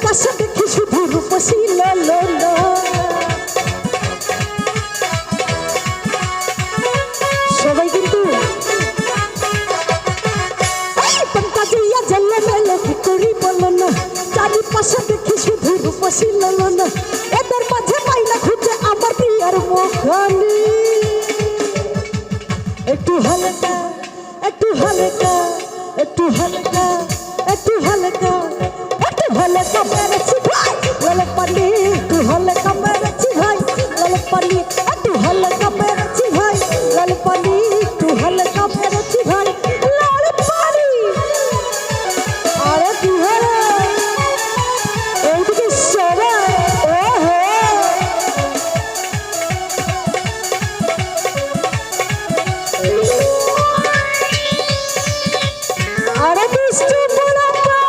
চারিপাশে দেখি শুধু রূপসী লালনা। সবাই কিন্তু পঙ্কাজিয়া জলে মেলে কি করি বলো না, চারিপাশে দেখি শুধু রূপসী লালনা। এদের মাঝে পাইলা খুঁজে আমার প্রিয়ার মুখানি। একটু হালকা একটু হালকা একটু হালকা একটু হালকা একটু হালকা মেরেছি ভাই লাল পানি, একটু হালকা মেরেছি ভাই লাল পানি, একটু হালকা মেরেছি ভাই লাল পানি, একটু হালকা মেরেছি ভাই লাল পানি। আরে কি হলো এইদিকে সবাই ওহো আরে বৃষ্টি বলবা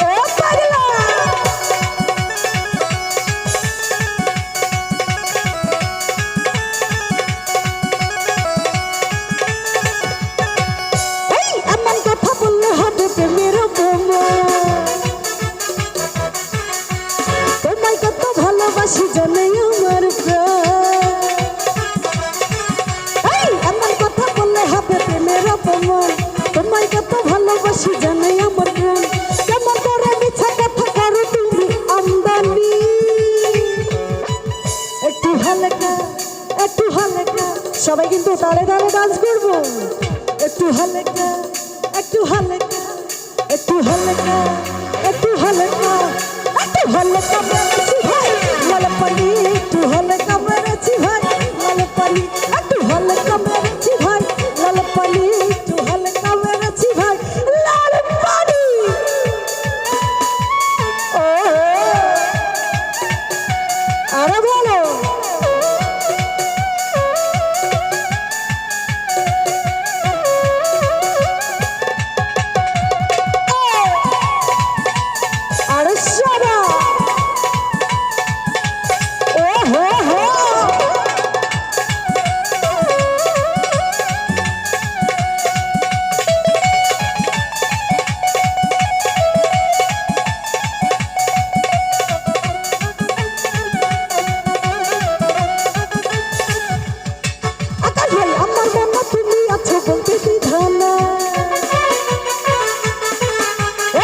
ও পাগলা। এই এমন কথা বললে হবে প্রেমের বোমা, তোমায় কত ভালোবাসি জানে আমার প্রাণ। এই এমন কথা বললে হবে প্রেমের অপমান, তোমায় কত ভালোবাসি জানে আমার প্রাণ। কেমন করে মিছা কথা করো তুমি আমদানি। একটু হালকা একটু হালকা সবাই কিন্তু তালে তালে ডান্স করবো। একটু হালকা একটু হালকা একটু হালকা একটু হালকা একটু হালকা মেরেছি ভাই লাল পানি, একটু হালকা মেরেছি ভাই লাল পানি, একটু হালকা মেরেছি ভাই লাল পানি, একটু হালকা মেরেছি ভাই লাল পানি। ও আরে বলো আরে সারা ও হো হো আকাশ ভাই আমার মনে তুমি আছো বলতে বিধানা।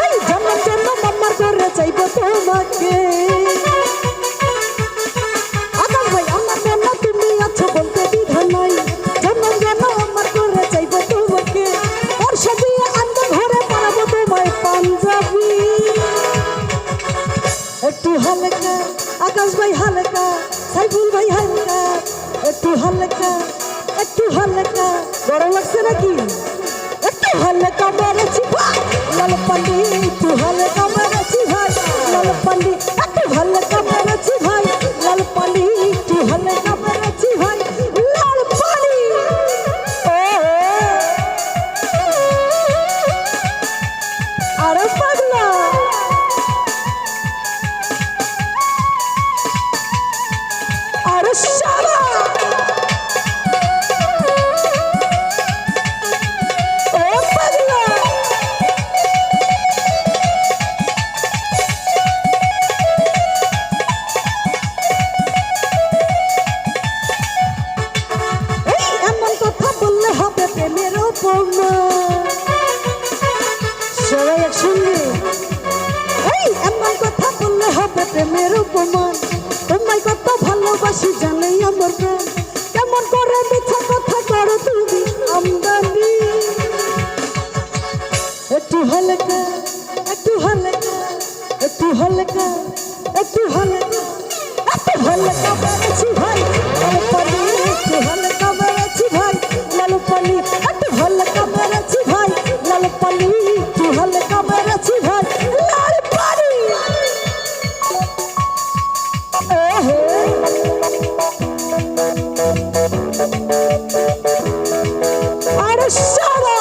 এই জন্ম জন্ম আমার করে চাইবো তোমাকে। আকাশ ভাই আমার মনে তুমি আছো বলতে বিধান নাই, জন্ম জন্ম আমার করে চাইবো তোমাকে। বর্ষা দিয়ে আনবো ঘরে পালাবো তোমায় পাঞ্জাবি। একটু হালকা আকাশ ভাই হালকা, সাইফুল ভাই হালকা, একটু হালকা একটু হালকা। গরম লাগছে নাকি? একটু হালকা মেরেছি ভাই লাল পানি, একটু হালকা মেরেছি ভাই লাল পানি, একটু হালকা মেরেছি ভাই লাল পানি, একটু হালকা মেরেছি ভাই লাল পানি। আরে পাগলা আরে সারা ও পাগলা। এই এমন কথা বললে হবে প্রেমের অপমান। সবাই একসঙ্গে এই এমন কথা বললে হবে প্রেমের অপমান, তোমায় কত ভালোবাসি জানে আমার প্রাণ। কেমন করে মিথ্যা কথা করো তুমি আমদানি। একটু হালকা একটু হালকা একটু হালকা একটু হালকা একটু হালকা মেরেছি ভাই লাল পানি, একটু হালকা মেরেছি ভাই লাল পানি, একটু হালকা মেরেছি ভাই লাল পানি, একটু হালকা মেরেছি ভাই লাল পানি। ওহে আরে সারা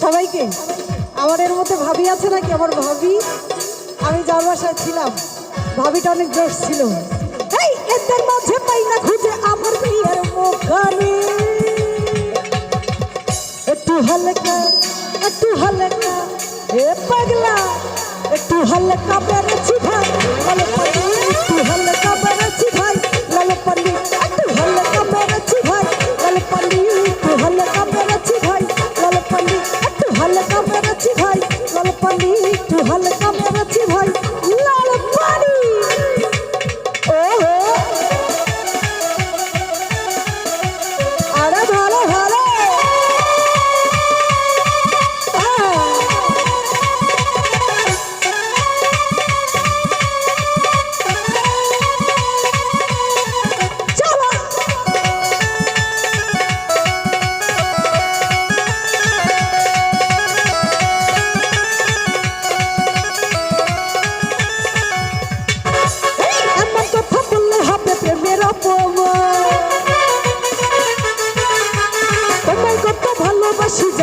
সবাইকে। আমার এর মধ্যে ভাবি আছে নাকি? আমার ভাবি, আমি যার বাসায় ছিলাম, ভাবিটা অনেক জোশ ছিল। এই এদের মাঝে পাই না খুঁজে আমার বিয়ের মুখানি, একটু হালকা এ পাগলা, একটু হালকা বেড়েছি ভাই লাল পানি, একটু হালকা বেড়েছি ভাই লাল পানি, একটু হালকা বেড়েছি ভাই লাল পানি, একটু হালকা বেড়েছি ভাই লাল পানি, একটু হালকা বেড়েছি ভাই লাল পানি, একটু হালকা বেড়েছি ভাই লাল পানি। ওহো আরে ভালো ভালো ভালোবাসি।